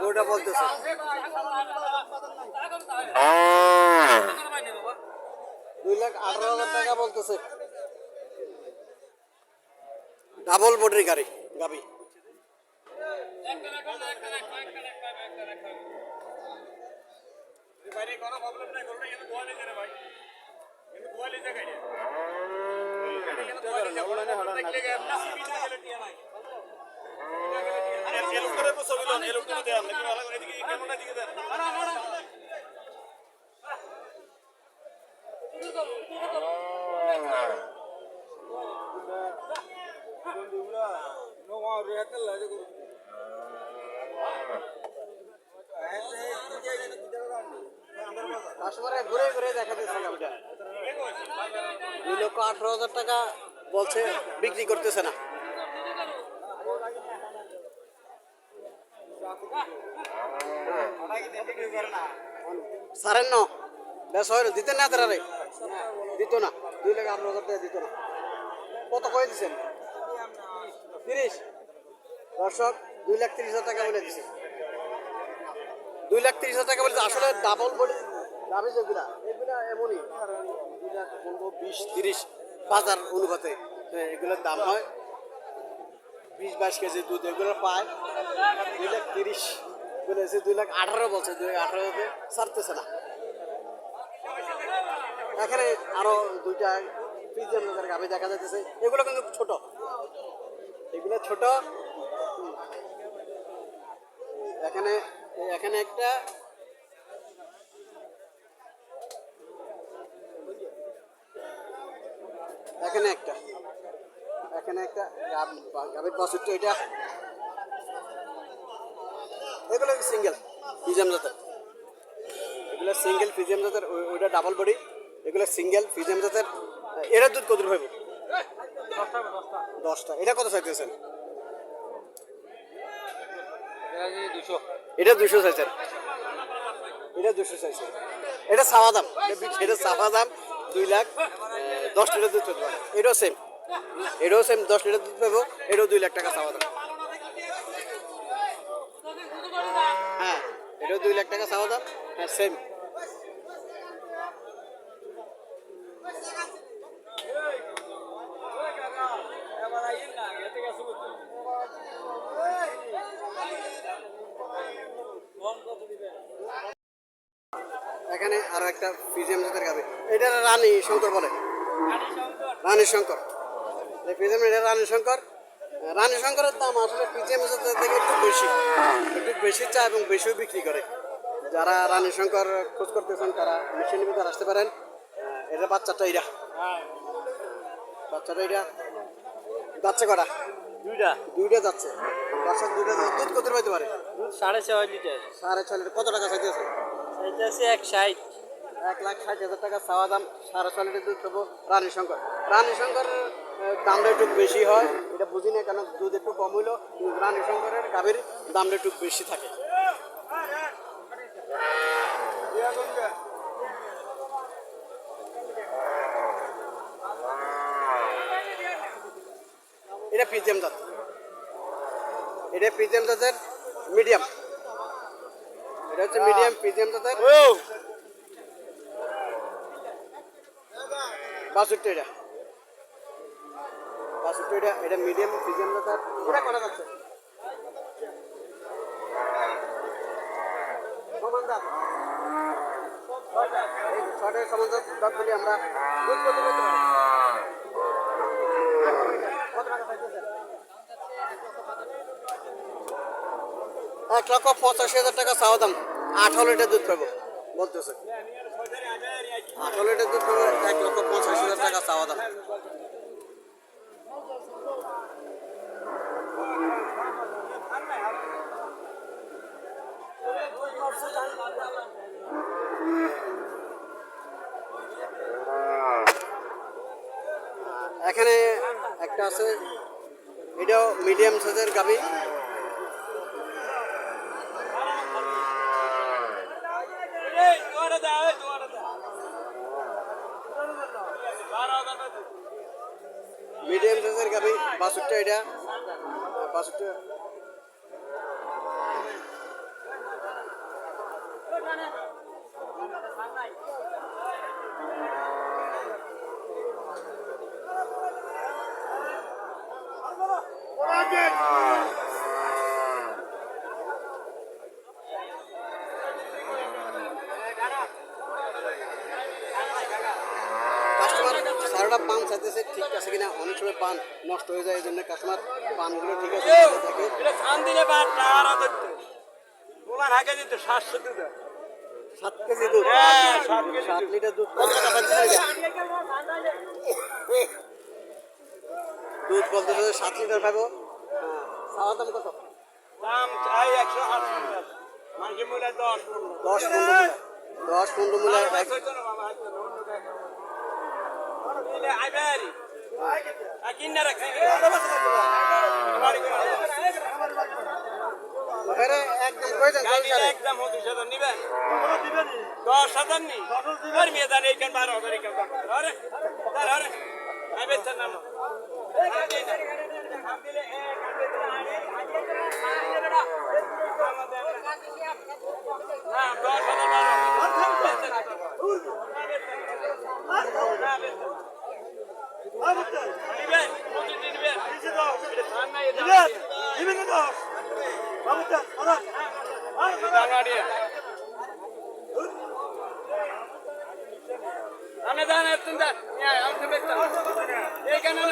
গরুটা বলতেছে 2,18,000 টাকা বলতেছে। ডাবল বডির গাড়ি গাবি। ঘুরে ঘুরে দেখা যাচ্ছে গাবিটা 2,18,000 টাকা বলছে, বিক্রি করতেছে না। সারেন ন বেশ হয় দিতেন না তারা রে, দিত না। 2,18,000 টাকা দিত না। কত কয়ে দিচ্ছেন? 30। দর্শক 2,30,000 টাকা বলে দিছে। 2,30,000 টাকা বলেছে। আসলে ডাবল বডি গাভি যেগুলা এগুলা এমনই 2,15,20,30 বাজার অনুপাতে এগুলোর দাম হয়। 20-22 কেজি দুধ এগুলো পায় 2,30,000 বলেছে। 2,18,000 বলছে। 2,18,000-তে ছাড়তেছে না। এখানে আরো দুইটা ফ্রিজের গাভি দেখা যাচ্ছে। এগুলো কিন্তু ছোট, এগুলো ছোট। এখানে এখানে একটা এখানে একটা গাভীর বাছুরটা এটা। এগুলো সিঙ্গেল ফিজিয়াম জাতের, এগুলো সিঙ্গেল ফিজিয়াম জাতের। ওইটা ডাবল বডি, এগুলো সিঙ্গেল ফিজিয়াম জাতের। এরা দুধ কত পাইব? 10টা। এটা কত চাইতেছেন? এটা 200 চাইছেন। এটা 200 চাইছে। এটা চাওয়া দাম, এটা চাওয়া দাম 2,10,000 লিটার দুধ পেতে পারে। এটাও সেম, 10 লিটার দুধ পাবো। এটাও 2,00,000 টাকা চাওয়া দাম। হ্যাঁ, এটাও 2,00,000 টাকা চাওয়া দাম। হ্যাঁ, সেম। এখানে আরো একটা ফিজিয়াম জাতের গাভি। এটা রানী শঙ্কর বলে, রানী শঙ্কর। ফিজিয়াম এটা রানী শঙ্কর। রানী শঙ্করের দাম আসলে ফিজিয়াম জাতের থেকে একটু বেশি চায় এবং বেশিও বিক্রি করে। যারা রানী শঙ্কর খোঁজ করতেছেন তারা মেশিনের ভিতরে আসতে পারেন। এটা বাচ্চাটা এটা যাচ্ছে কটা? দুইটা যাচ্ছে। বাচ্চার দুইটা দুধ কত পাইতে পারে? 6.5 লিটার। 6.5 লিটার। কত টাকা চাইতেছে? চাইতেছে 160। 1,60,000 টাকা চাওয়া দাম। 6.5 লিটার দুধ পাবো রানী শঙ্কর। রানী শঙ্কর দামটা একটু বেশি হয়, এটা বুঝি না কেন। দুধ একটু কম হইলো, রানী শঙ্করের গাভীর দামটা একটু বেশি থাকে। এটা ফিজিয়াম জাত, এটা ফিজিয়াম জাতের মিডিয়াম। এটা হচ্ছে মিডিয়াম ফিজিয়াম জাতের বাছুরটা। এটা মিডিয়াম ফিজিয়াম জাতের। এটা কটা যাচ্ছে? সমান দাম 6টা সমান দাম বলি আমরা। দুধ কত পেতে পারি? কত টাকা চাইতেছেন? 1,85,000 টাকা চাওয়া দাম। 18 লিটার দুধ পাবো বলতেছে। 18 লিটার দুধ পাবো। 1,85,000 টাকা চাওয়া দাম। এখানে একটা আছে, এটাও মিডিয়াম সাইজের গাভী। মিডিয়াম সাইজের গাবি বাছুরটা এটা বাছুরটা কাস্টমার সারাটা পান চাইতেছে ঠিক আছে কিনা, অনেক সময় পান নষ্ট হয়ে যায়, এই জন্য কাস্টমার পানগুলো ঠিক আছে দেখে। এটা ধান দিলে বা টাকা ধরতে ওনার আগে দিতে 700 দিতে 7 কেজি দুধ, হ্যাঁ, 7 কেজি 7 লিটার দুধ কত টাকা পাচ্ছে এটা? দুধ বলতেছে 7 লিটার পাবো। চাওয়া দাম কত? দাম চাই 180 মাঝে মূল্য 10 10-15 মূল্য কিনে রাখছি একদম কই দেন একদম 200 নিবেন 10,000 নি আর মেয়ে জানে এইখান 12,000 এইখান আরে আরে আই বেচছেন না না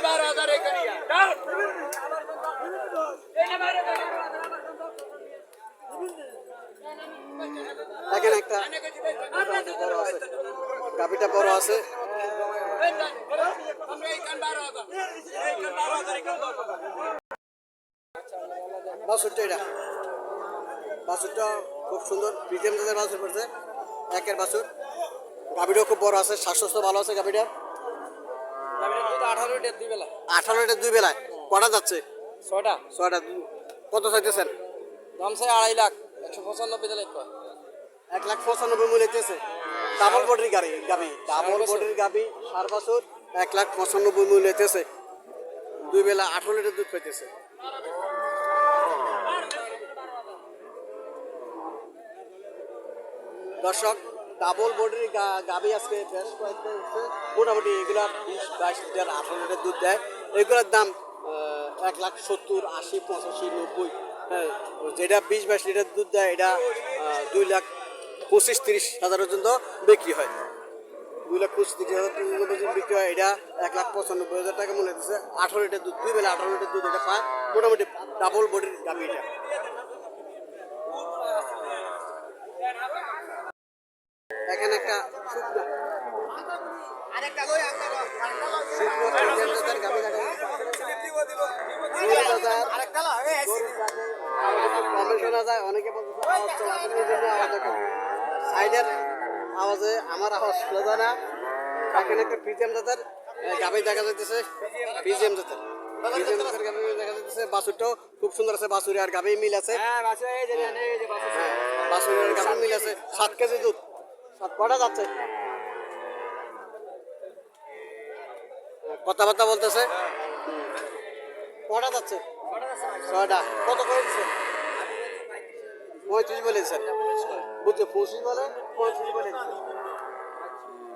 12,000 এইখানে এখানে একটা মোটামুটি বড় আছে, গাভিটা বড় আছে। বাছুরটা এটা বাছুরটা খুব সুন্দর প্রিমিয়াম জাতের বাছুর পড়ছে, একের বাছুর। গাভিটাও খুব বড় আছে, স্বাস্থ্য ভালো আছে গাভিটার। 18 লিটার 2 বেলা 18 লিটার 2 বেলায় কটা যাচ্ছে? 6টা 6টা। কত চাইতেছেন? দাম চাই 2.5 লাখ 195 দিলে কয় 1,95,000 মূল্য হইতেছে। ডাবল বডির গাভি ডাবল বডির গাভি সার বাছুর 1,95,000 মূল্য হইতেছে। 2 বেলা 18 লিটার দুধ পাইতেছে। দর্শক, ডাবল বডির গাভি আজকে বেশ কয়েকটা হচ্ছে, মোটামুটি এগুলা 20-22 লিটার 18 লিটার দুধ দেয়। এগুলোর দাম 1,70,000, 80, 85, 90। হ্যাঁ, যেটা 20-22 লিটার দুধ দেয় এটা 2,25,000-30,000 পর্যন্ত বিক্রি হয়। 2,25,000 পর্যন্ত বিক্রি হয়। এটা 1,95,000 টাকা মনে হচ্ছে। 18 লিটার দুধ, 2 বেলা 18 লিটার দুধ এটা পায়। মোটামুটি ডাবল বডির গাভি এটা। এখানে একটা শুকনো প্রিমিয়াম জাতের গাভি দেখা যাচ্ছে। কমে শোনা যায়, অনেকে বলতেছে আওয়াজ চলাচল, এই জন্য আওয়াজ এখন সাইডের আওয়াজে আমার আওয়াজ শোনা যায় না। এখানে একটা প্রিমিয়াম জাতের গাভি দেখা যাচ্ছে, প্রিমিয়াম জাতের গাভি দেখা যাচ্ছে। বাছুরটাও খুব সুন্দর আছে, বাছুরি আর গাভি মিল আছে। বাছুরি আর গাভি মিল আছে। 7 কেজি দুধ। 7 কটা যাচ্ছে? কথাবার্তা বলতেছে। কটা যাচ্ছে? 6টা। কত করে দিচ্ছে? 35 বলেছেন। বুঝছে 25 বলে 35 বলে দিচ্ছে।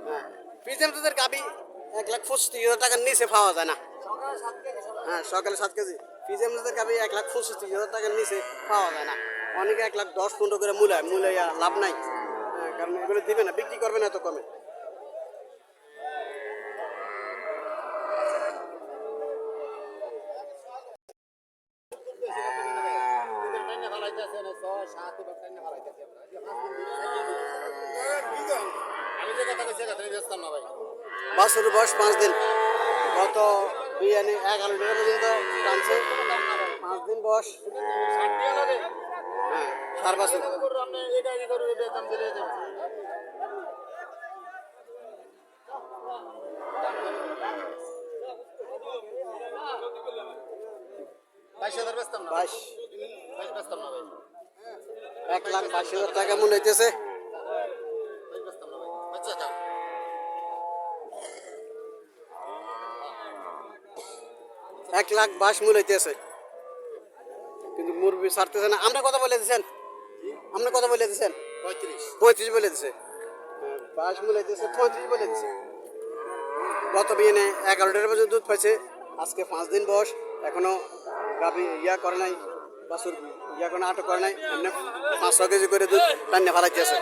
হ্যাঁ, প্রিমিয়াম দুধের গাভি 1,65,000 টাকার নিচে পাওয়া যায় না। হ্যাঁ, সকালে 7 কেজি প্রিমিয়াম দুধের গাভি 1,65,000 টাকার নিচে পাওয়া যায় না। অনেকে 1,10-15 করে মূল্য লাভ নাই। হ্যাঁ, কারণ এগুলো দিবে না, বিক্রি করবে না এত কমে। বাছুর বয়স 5 দিন। গত বিয়ানি 11 লিটার পর্যন্ত টানছে। 5 দিন বয়স। হ্যাঁ, সার বাছুর। বাইশ 1,22,000 টাকা মূল্য হইতেছে। 1,22,000 মূল্য হইতেছে, কিন্তু মুরগি ছাড়তেছে না। আপনি কত বলে দিচ্ছেন? আপনি কত বলে দিচ্ছেন? 35 বলে দিচ্ছে। 22 মূল্য হইতেছে, 35 বলে দিচ্ছে। গত বিয়ে 11টার পর্যন্ত দুধ পাইছে, আজকে 5 দিন বয়স, এখনো গাভী ইয়া করে নাই, বাছুর ইয়া করে আটক করে নাই, এমনি 5-6 কেজি করে দুধ টান্নে ফেলাইতেছে।